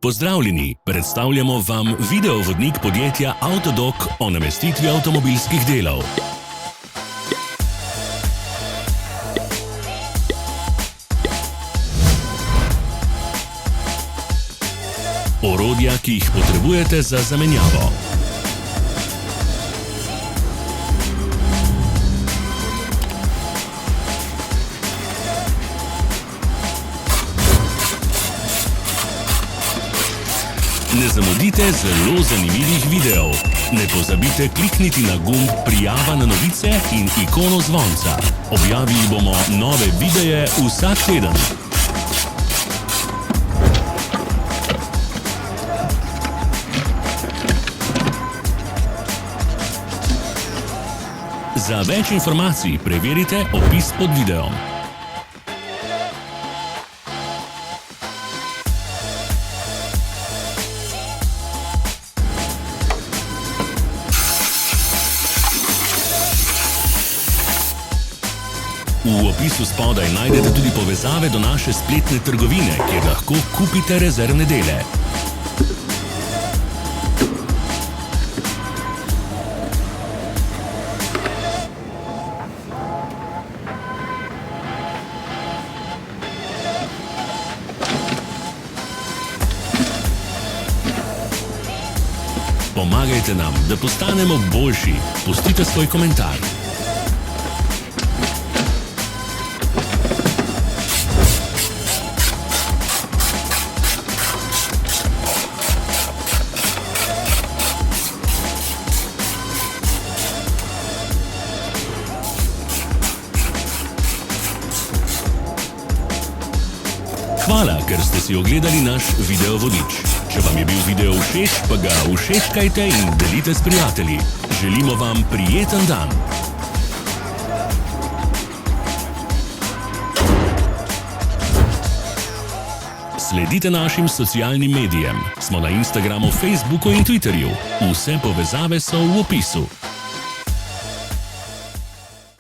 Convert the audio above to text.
Pozdravljeni, predstavljamo vam videovodnik podjetja Autodoc o namestitvi avtomobilskih delov. Orodja, ki jih potrebujete za zamenjavo. Ne zamudite zelo zanimivih videov. Ne pozabite klikniti na gumb Prijava na novice in ikono zvonca. Objavili bomo nove videe vsak teden. Za več informacij preverite opis pod videom. V opisu spodaj najdete tudi povezave do naše spletne trgovine, kjer lahko kupite rezervne dele. Pomagajte nam, da postanemo boljši. Pustite svoj komentar. Hvala, ker ste si ogledali naš videovodič. Če vam je bil video všeč, pa ga všečkajte in delite s prijatelji. Želimo vam prijeten dan. Sledite našim socialnim medijem. Smo na Instagramu, Facebooku in Twitterju. Vse povezave so v opisu.